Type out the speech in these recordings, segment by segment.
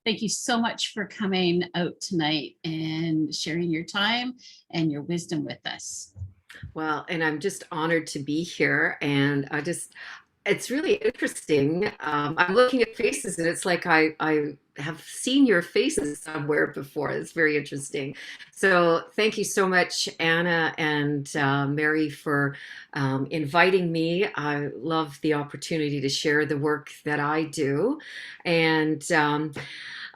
Thank you so much for coming out tonight and sharing your time and your wisdom with us. Well, and I'm just honored to be here. And it's really interesting. I'm looking at faces and it's like I have seen your faces somewhere before. It's very interesting. So thank you so much, Anna and Mary, for inviting me. I love the opportunity to share the work that I do. And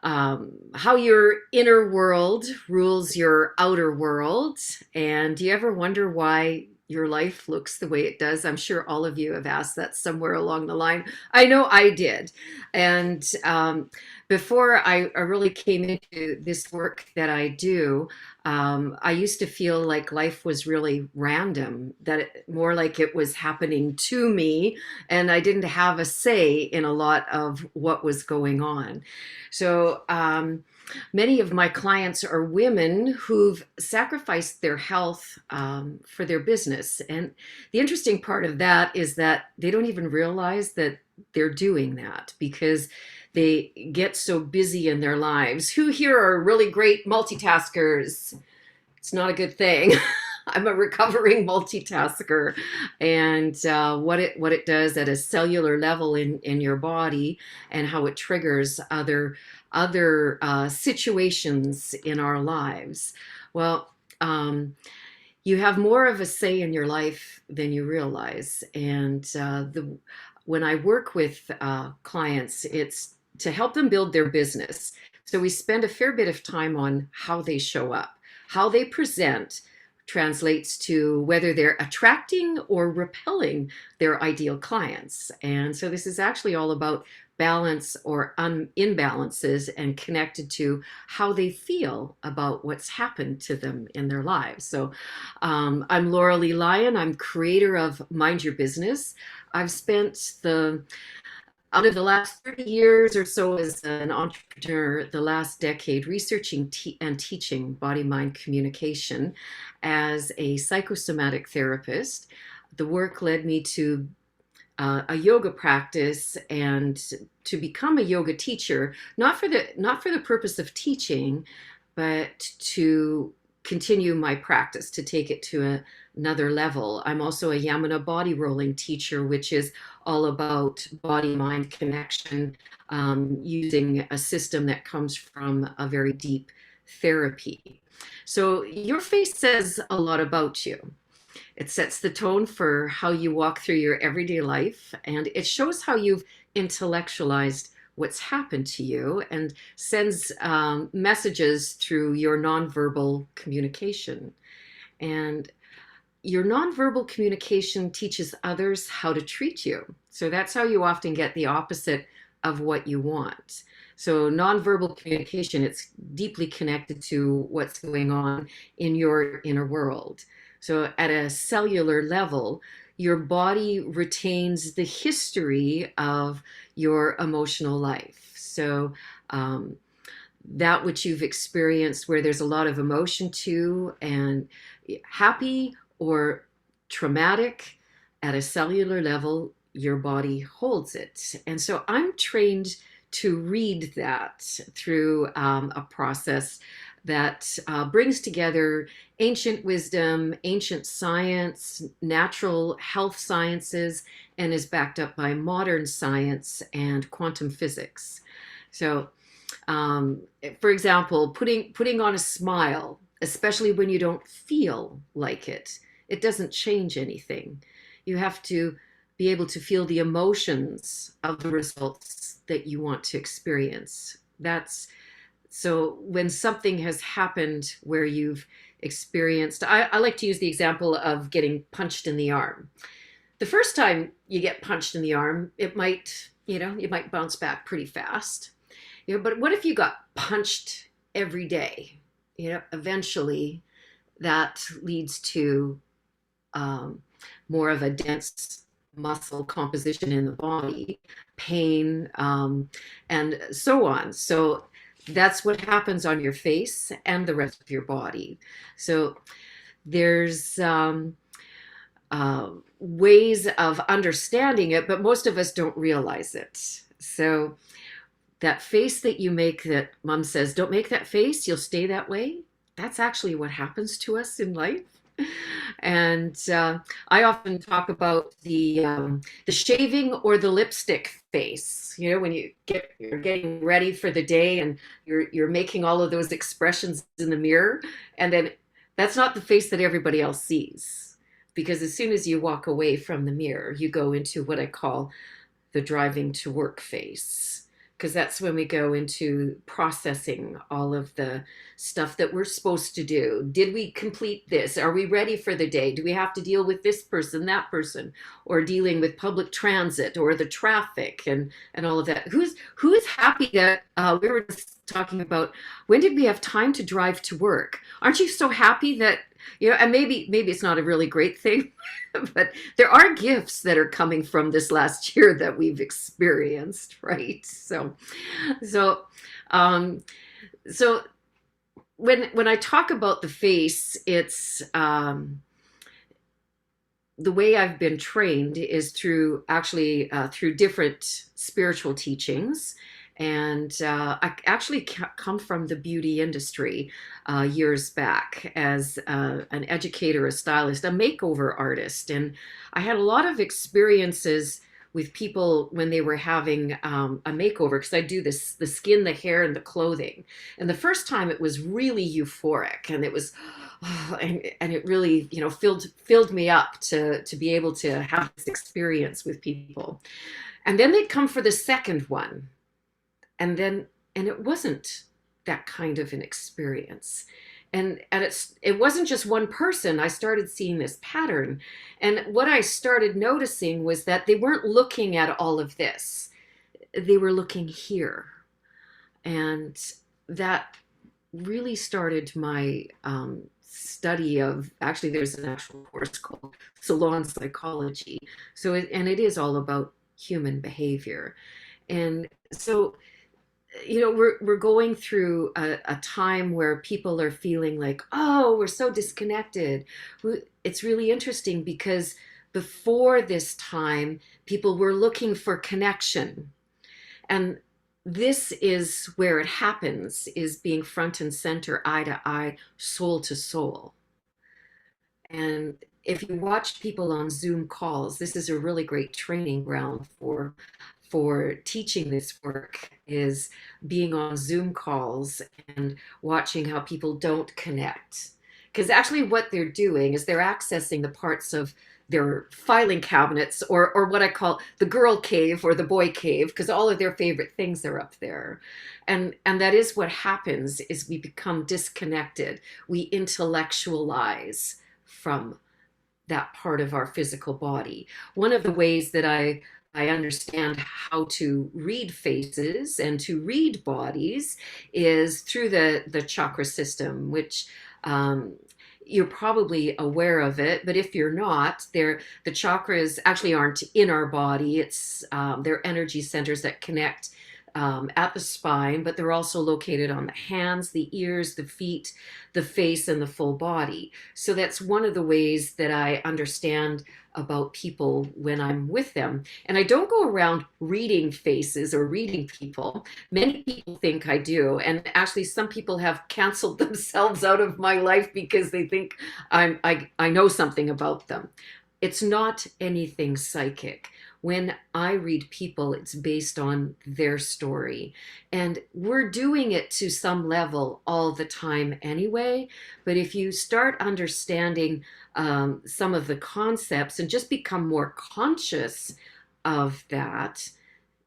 how your inner world rules your outer world. And do you ever wonder why your life looks the way it does? I'm sure all of you have asked that somewhere along the line. I know I did. And before I really came into this work that I do, I used to feel like life was really random, more like it was happening to me, and I didn't have a say in a lot of what was going on. So many of my clients are women who've sacrificed their health for their business. And the interesting part of that is that they don't even realize that they're doing that because they get so busy in their lives. Who here are really great multitaskers? It's not a good thing. I'm a recovering multitasker, and what it does at a cellular level in your body, and how it triggers other situations in our lives. Well, you have more of a say in your life than you realize, and the when I work with clients, it's to help them build their business. So we spend a fair bit of time on how they show up, how they present translates to whether they're attracting or repelling their ideal clients. And so this is actually all about balance or imbalances and connected to how they feel about what's happened to them in their lives. So I'm Lorrel Elian. I'm creator of Mind Your Business. I've spent the out of the last 30 years or so as an entrepreneur, the last decade researching and teaching body mind communication as a psychosomatic therapist. The work led me to a yoga practice and to become a yoga teacher, not for the purpose of teaching, but to continue my practice, to take it to another level. I'm also a Yamuna body rolling teacher, which is all about body mind connection, using a system that comes from a very deep therapy. So your face says a lot about you. It sets the tone for how you walk through your everyday life, and it shows how you've intellectualized what's happened to you and sends messages through your nonverbal communication. And your nonverbal communication teaches others how to treat you. So that's how you often get the opposite of what you want. So nonverbal communication, it's deeply connected to what's going on in your inner world. So at a cellular level, your body retains the history of your emotional life. So that which you've experienced where there's a lot of emotion to, and happy or traumatic, at a cellular level, your body holds it. And so I'm trained to read that through a process that brings together ancient wisdom, ancient science, natural health sciences, and is backed up by modern science and quantum physics. So, for example, putting on a smile, especially when you don't feel like it doesn't change anything. You have to be able to feel the emotions of the results that you want to experience. That's so when something has happened where you've experienced, I like to use the example of getting punched in the arm. The first time you get punched in the arm, you might bounce back pretty fast. But what if you got punched every day? Eventually that leads to more of a dense muscle composition in the body, pain, and so on. So that's what happens on your face and the rest of your body. So there's ways of understanding it, but most of us don't realize it. So that face that you make, that mom says, don't make that face, you'll stay that way. That's actually what happens to us in life. And I often talk about the shaving or the lipstick face. You know, when you're getting ready for the day and you're making all of those expressions in the mirror, and then that's not the face that everybody else sees. Because as soon as you walk away from the mirror, you go into what I call the driving to work phase, because that's when we go into processing all of the stuff that we're supposed to do. Did we complete this? Are we ready for the day? Do we have to deal with this person, that person, or dealing with public transit or the traffic and all of that? Who is happy that we were just talking about, when did we have time to drive to work? Aren't you so happy that, you know, and maybe it's not a really great thing, but there are gifts that are coming from this last year that we've experienced, right? So, um, so when I talk about the face, it's the way I've been trained is through actually through different spiritual teachings. And I actually come from the beauty industry years back as an educator, a stylist, a makeover artist. And I had a lot of experiences with people when they were having a makeover, because I do this, the skin, the hair, and the clothing. And the first time it was really euphoric, and it was, and it really, you know, filled me up to be able to have this experience with people. And then they'd come for the second one, and it wasn't that kind of an experience. And it wasn't just one person. I started seeing this pattern. And what I started noticing was that they weren't looking at all of this. They were looking here. And that really started my study of, actually there's an actual course called Salon Psychology. And it is all about human behavior. And so, you know, we're going through a time where people are feeling like, oh, we're so disconnected. It's really interesting because before this time, people were looking for connection. And this is where it happens, is being front and center, eye to eye, soul to soul. And if you watch people on Zoom calls, this is a really great training ground for teaching this work, is being on Zoom calls and watching how people don't connect. Because actually what they're doing is they're accessing the parts of their filing cabinets, or what I call the girl cave or the boy cave, because all of their favorite things are up there. And that is what happens, is we become disconnected. We intellectualize from that part of our physical body. One of the ways that I understand how to read faces and to read bodies is through the chakra system, which you're probably aware of it, but if you're not, the chakras actually aren't in our body. It's they're energy centers that connect at the spine, but they're also located on the hands, the ears, the feet, the face, and the full body. So that's one of the ways that I understand about people when I'm with them. And I don't go around reading faces or reading people. Many people think I do. And actually, some people have canceled themselves out of my life because they think I know something about them. It's not anything psychic. When I read people, it's based on their story. And we're doing it to some level all the time anyway. But if you start understanding some of the concepts and just become more conscious of that,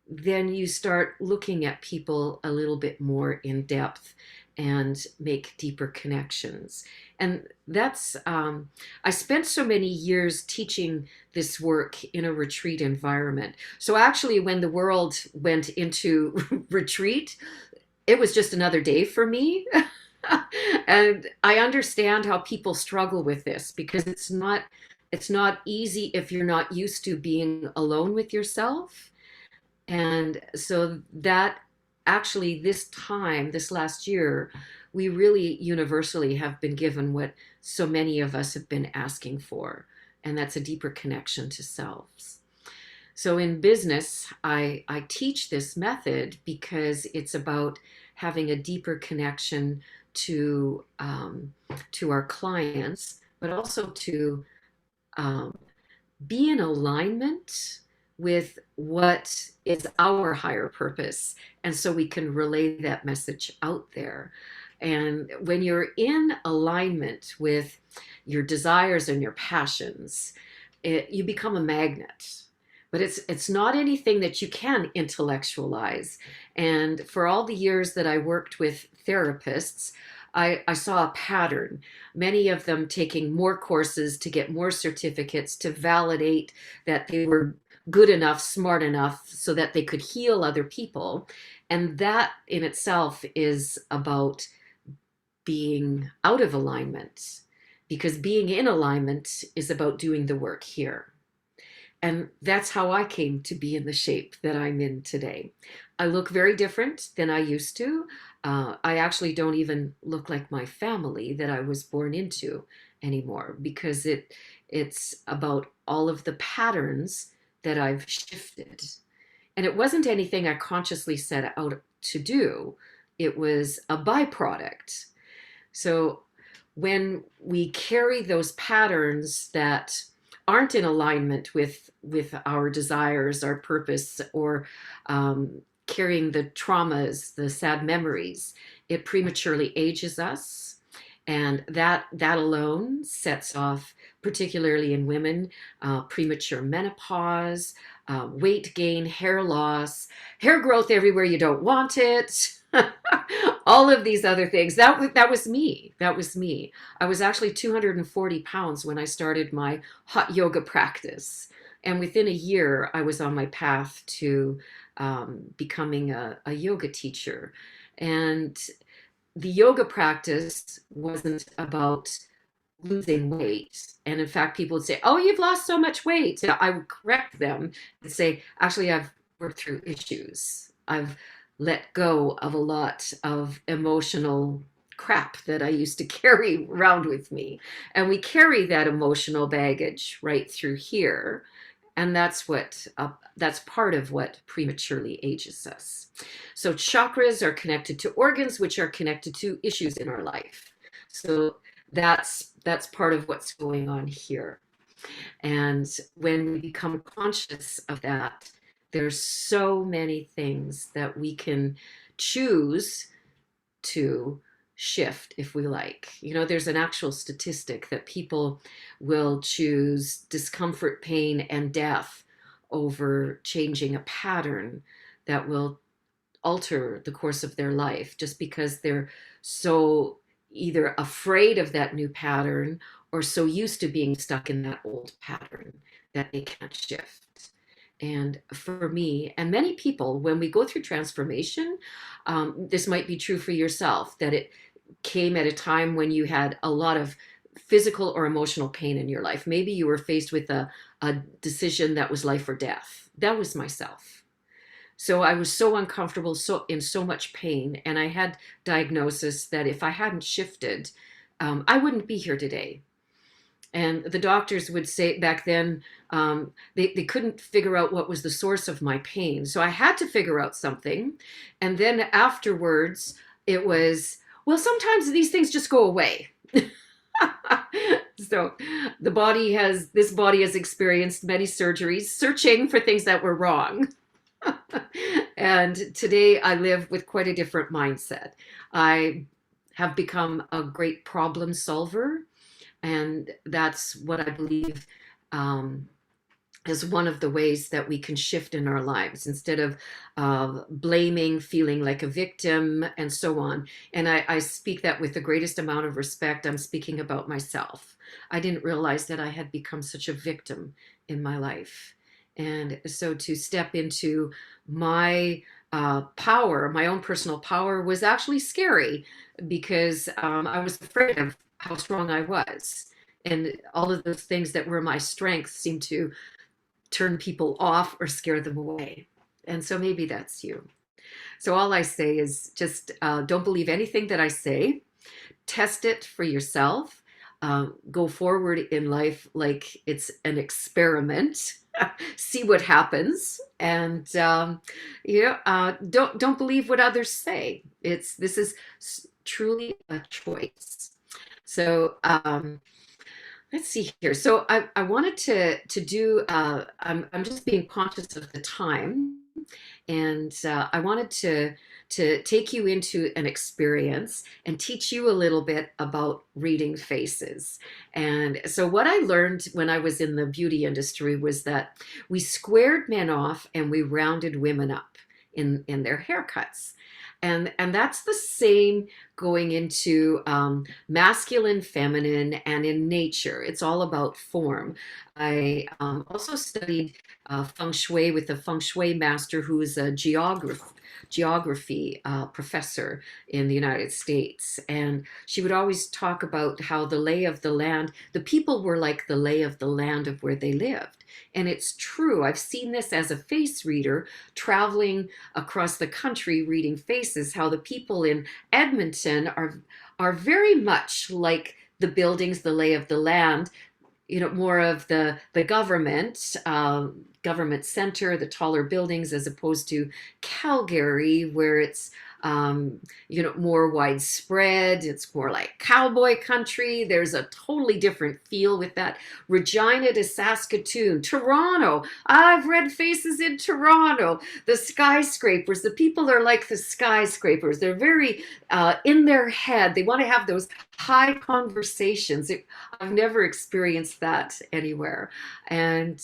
then you start looking at people a little bit more in depth and make deeper connections. And that's, I spent so many years teaching this work in a retreat environment. So actually, when the world went into retreat, it was just another day for me. And I understand how people struggle with this, because it's not easy if you're not used to being alone with yourself. And so that actually, this last year, we really universally have been given what so many of us have been asking for, and that's a deeper connection to selves. So in business, I teach this method because it's about having a deeper connection to our clients, but also to um, be in alignment with what is our higher purpose. And so we can relay that message out there. And when you're in alignment with your desires and your passions, you become a magnet. But it's not anything that you can intellectualize. And for all the years that I worked with therapists, I saw a pattern, many of them taking more courses to get more certificates to validate that they were good enough, smart enough, so that they could heal other people. And that in itself is about being out of alignment, because being in alignment is about doing the work here. And that's how I came to be in the shape that I'm in today. I look very different than I used to. I actually don't even look like my family that I was born into anymore, because it's about all of the patterns that I've shifted. And it wasn't anything I consciously set out to do. It was a byproduct. So when we carry those patterns that aren't in alignment with our desires, our purpose, or carrying the traumas, the sad memories, it prematurely ages us. And that alone sets off, particularly in women, premature menopause, weight gain, hair loss, hair growth everywhere you don't want it. All of these other things. That was me. That was me. I was actually 240 pounds when I started my hot yoga practice. And within a year, I was on my path to becoming a yoga teacher. And the yoga practice wasn't about losing weight. And in fact, people would say, "Oh, you've lost so much weight." And I would correct them and say, "Actually, I've worked through issues. I've let go of a lot of emotional crap that I used to carry around with me." And we carry that emotional baggage right through here. And that's part of what prematurely ages us. So chakras are connected to organs, which are connected to issues in our life. So that's part of what's going on here. And when we become conscious of that, there's so many things that we can choose to shift if we like. You know, there's an actual statistic that people will choose discomfort, pain, and death over changing a pattern that will alter the course of their life, just because they're so either afraid of that new pattern or so used to being stuck in that old pattern that they can't shift. And for me and many people, when we go through transformation, this might be true for yourself, that it came at a time when you had a lot of physical or emotional pain in your life. Maybe you were faced with a decision that was life or death. That was myself. So I was so uncomfortable, so in so much pain, and I had diagnosis that if I hadn't shifted, I wouldn't be here today. And the doctors would say back then, they couldn't figure out what was the source of my pain. So I had to figure out something. And then afterwards, it was, well, sometimes these things just go away. So this body has experienced many surgeries, searching for things that were wrong. And today I live with quite a different mindset. I have become a great problem solver. And that's what I believe is one of the ways that we can shift in our lives, instead of blaming, feeling like a victim, and so on. And I speak that with the greatest amount of respect. I'm speaking about myself. I didn't realize that I had become such a victim in my life. And so to step into my power, my own personal power, was actually scary, because I was afraid of how strong I was. And all of those things that were my strengths seemed to turn people off or scare them away. And so maybe that's you. So all I say is just don't believe anything that I say. Test it for yourself. Go forward in life like it's an experiment. see what happens, and don't believe what others say. This is truly a choice. So let's see here. So I wanted to do. I'm just being conscious of the time, and I wanted to take you into an experience and teach you a little bit about reading faces. And so what I learned when I was in the beauty industry was that we squared men off and we rounded women up in their haircuts. And that's the same going into masculine, feminine, and in nature. It's all about form. I also studied feng shui with a feng shui master who is a geography professor in the United States. And she would always talk about how the lay of the land, the people were like the lay of the land of where they lived. And it's true. I've seen this as a face reader traveling across the country reading faces, how the people in Edmonton are very much like the buildings, the lay of the land, more of the government center, the taller buildings, as opposed to Calgary, where it's more widespread. It's more like cowboy country. There's a totally different feel with that. Regina to Saskatoon, Toronto. I've read faces in Toronto. The skyscrapers. The people are like the skyscrapers. They're very in their head. They want to have those high conversations. I've never experienced that anywhere. And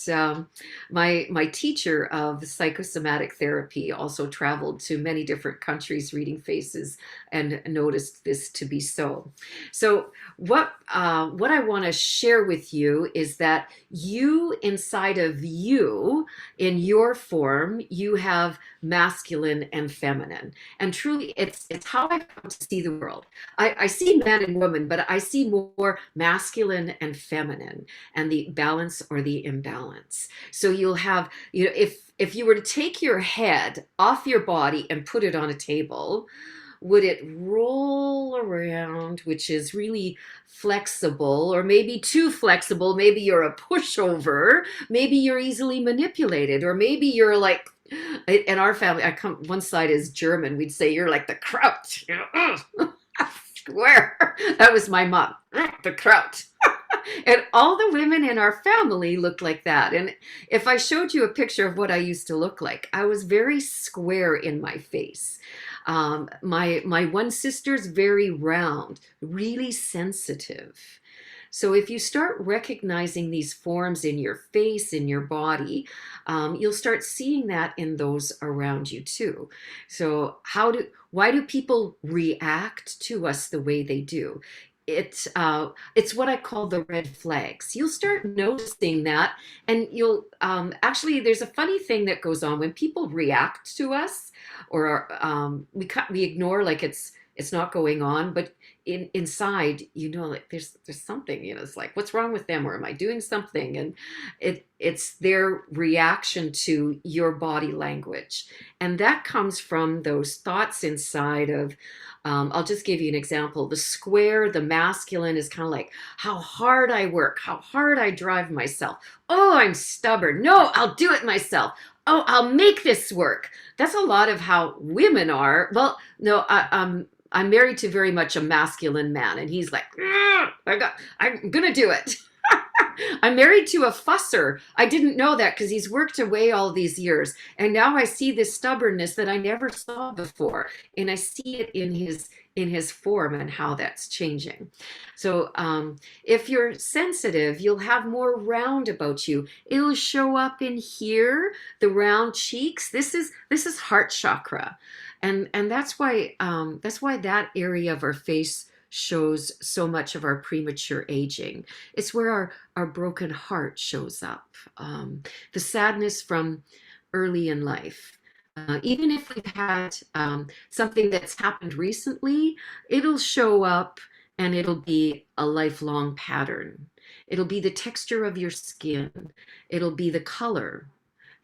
my teacher of psychosomatic therapy also traveled to many different countries reading faces and noticed this to be so. So what I want to share with you is that you, inside of you, in your form, you have masculine and feminine. And truly, it's how I come to see the world. I see man and woman, but I see more masculine and feminine, and the balance or the imbalance. So you'll have, if you were to take your head off your body and put it on a table, would it roll around, which is really flexible, or maybe too flexible? Maybe you're a pushover, maybe you're easily manipulated, or maybe you're like, in our family, one side is German, we'd say you're like the kraut, square. That was my mom, the kraut. And all the women in our family looked like that. And if I showed you a picture of what I used to look like, I was very square in my face. My one sister's very round, really sensitive. So if you start recognizing these forms in your face, in your body, you'll start seeing that in those around you too. So why do people react to us the way they do? It's what I call the red flags. You'll start noticing that, and you'll actually, there's a funny thing that goes on when people react to us, or we ignore like it's not going on, but inside, like there's something, it's like, what's wrong with them, or am I doing something? And it's their reaction to your body language, and that comes from those thoughts inside of. I'll just give you an example. The square, the masculine, is kind of like how hard I work, how hard I drive myself. Oh, I'm stubborn. No, I'll do it myself. Oh, I'll make this work. That's a lot of how women are. Well, no, I'm married to very much a masculine man, and he's like, I'm gonna do it. I'm married to a fusser. I didn't know that because he's worked away all these years. And now I see this stubbornness that I never saw before. And I see it in his form and how that's changing. So if you're sensitive, you'll have more round about you. It'll show up in here, the round cheeks. This is heart chakra. And that's why that area of our face shows so much of our premature aging. It's where our broken heart shows up. The sadness from early in life. Even if we've had something that's happened recently, it'll show up and it'll be a lifelong pattern. It'll be the texture of your skin. It'll be the color,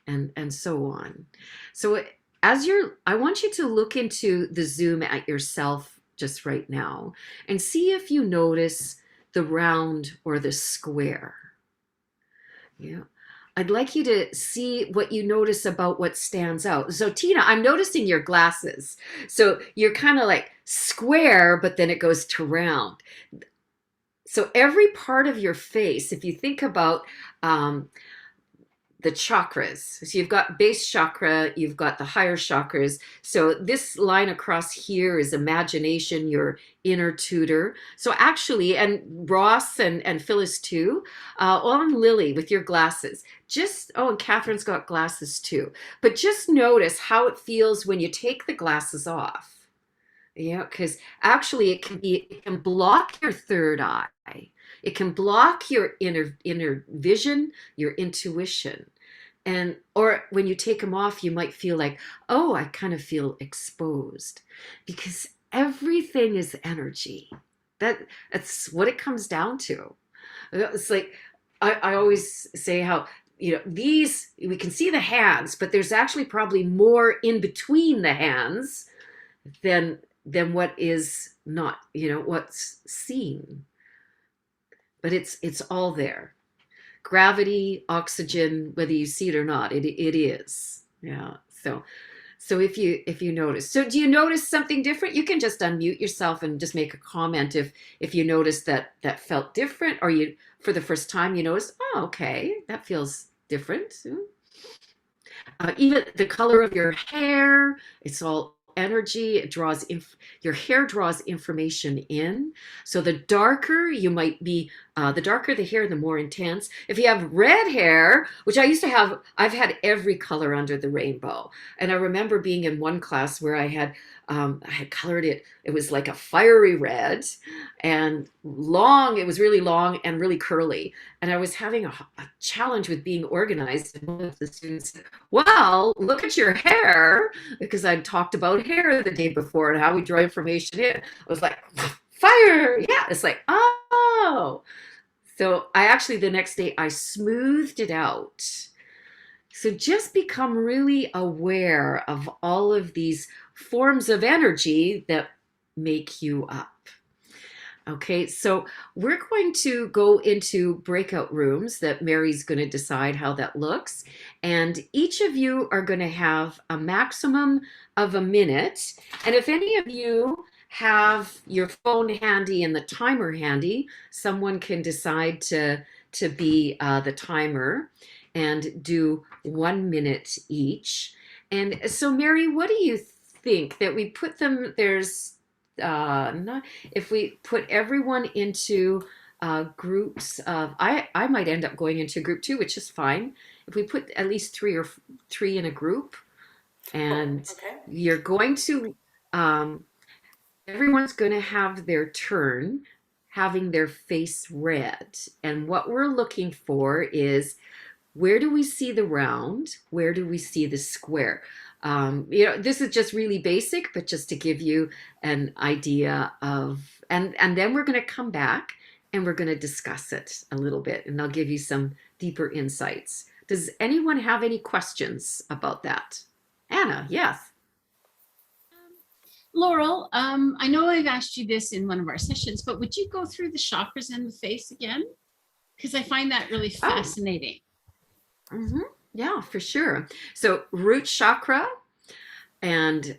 and so on. So I want you to look into the zoom at yourself just right now and see if you notice the round or the square. Yeah. I'd like you to see what you notice about what stands out. So, Tina, I'm noticing your glasses. So you're kind of like square, but then it goes to round. So every part of your face, if you think about um, the chakras. So you've got base chakra, you've got the higher chakras. So this line across here is imagination, your inner tutor. So actually, and Ross and Phyllis too, on Lily with your glasses. Just, oh, and Catherine's got glasses too. But just notice how it feels when you take the glasses off. Yeah, because actually it can block your third eye. It can block your inner vision, your intuition. And or when you take them off, you might feel like, oh, I kind of feel exposed. Because everything is energy. That's what it comes down to. It's like I always say how, these we can see the hands, but there's actually probably more in between the hands than what is not, what's seen. But it's all there. Gravity, oxygen, whether you see it or not, it is. Yeah. So if you notice. So do you notice something different? You can just unmute yourself and just make a comment if you notice that felt different, or you for the first time you notice, oh, okay, that feels different. Even the color of your hair, it's all energy. It draws your hair draws information in. So the darker you might be, the darker the hair, the more intense. If you have red hair, which I used to have, I've had every color under the rainbow. And I remember being in one class where I had colored it. It was like a fiery red and long. It was really long and really curly. And I was having a challenge with being organized. And one of the students said, well, look at your hair, because I'd talked about hair the day before and how we draw information in. I was like, fire. Yeah. It's like, oh. So I actually, the next day, I smoothed it out. So just become really aware of all of these forms of energy that make you up. Okay, so we're going to go into breakout rooms that Mary's going to decide how that looks. And each of you are going to have a maximum of a minute. And if any of you have your phone handy and the timer handy, someone can decide to be the timer and do 1 minute each. And so, Mary, what do you think that we put them? There's not, if we put everyone into groups of, I might end up going into group 2, which is fine. If we put at least three in a group, and Okay. you're going to, everyone's going to have their turn having their face red. And what we're looking for is, where do we see the round? Where do we see the square? This is just really basic, but just to give you an idea of, and then we're going to come back and we're going to discuss it a little bit, and I'll give you some deeper insights. Does anyone have any questions about that? Anna, yes. Laurel, I know I've asked you this in one of our sessions, but would you go through the chakras in the face again? Because I find that really fascinating. Mm-hmm. Yeah, for sure. So root chakra and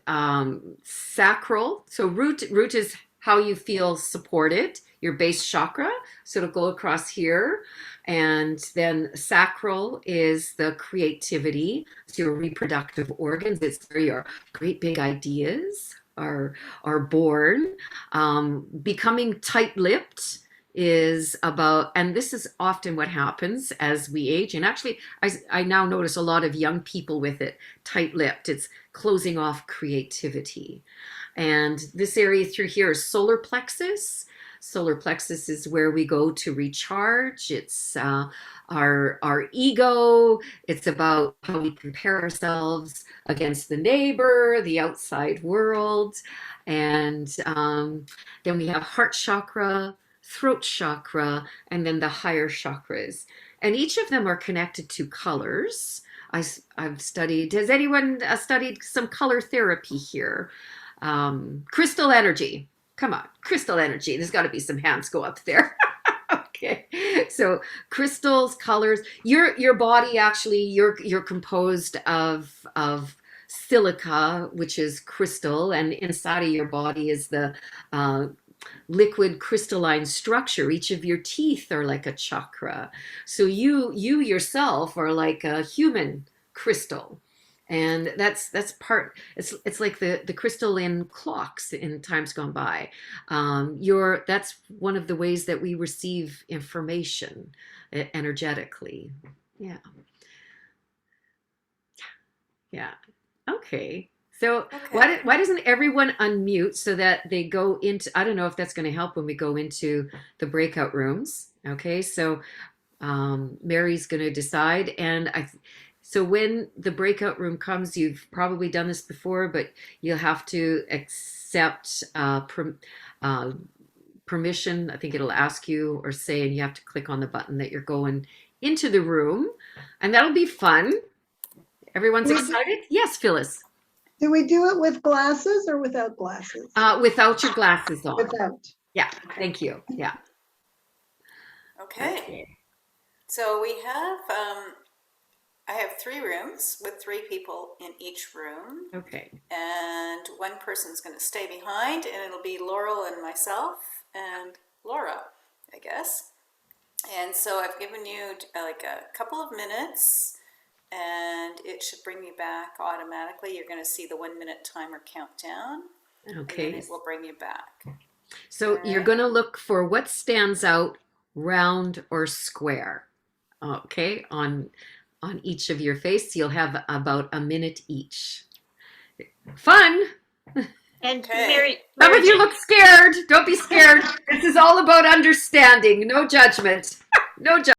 sacral. So root is how you feel supported, your base chakra. So it'll go across here. And then sacral is the creativity. So your reproductive organs. It's where your great big ideas are born. Becoming tight-lipped is about, and this is often what happens as we age. And actually, I now notice a lot of young people with it, tight-lipped. It's closing off creativity. And this area through here is solar plexus. Solar plexus is where we go to recharge. It's our ego. It's about how we compare ourselves against the neighbor, the outside world. And then we have heart chakra, throat chakra, and then the higher chakras. And each of them are connected to colors. I've studied, has anyone studied some color therapy here? Crystal energy. Come on, crystal energy. There's got to be some hands go up there. Okay. Okay. So crystals, colors, your body actually you're composed of silica, which is crystal, and inside of your body is the uh, liquid crystalline structure. Each of your teeth are like a chakra. So you yourself are like a human crystal. And that's part it's like the crystal in clocks in times gone by. Your That's one of the ways that we receive information energetically. Yeah. Yeah. Okay. So Okay. why doesn't everyone unmute so that they go into, I don't know if that's going to help when we go into the breakout rooms. Okay. So Mary's going to decide. So when the breakout room comes, you've probably done this before, but you'll have to accept uh, permission. I think it'll ask you or say, and you have to click on the button that you're going into the room, and that'll be fun. Everyone's excited? Yes, Phyllis. Do we do it with glasses or without glasses? Without your glasses on. Without. Yeah, thank you. Yeah. Okay. So we have, I have 3 rooms with 3 people in each room. Okay. And one person's going to stay behind, and it'll be Laurel and myself and Laura, I guess. And so I've given you like a couple of minutes, and it should bring you back automatically. You're going to see the 1-minute timer count down. Okay. And then it will bring you back. So you're going to look for what stands out, round or square. Okay, on each of your face. You'll have about a minute each. Fun. And Okay. Mary, Some of you look scared. Don't be scared. This is all about understanding. No judgment. No judgment.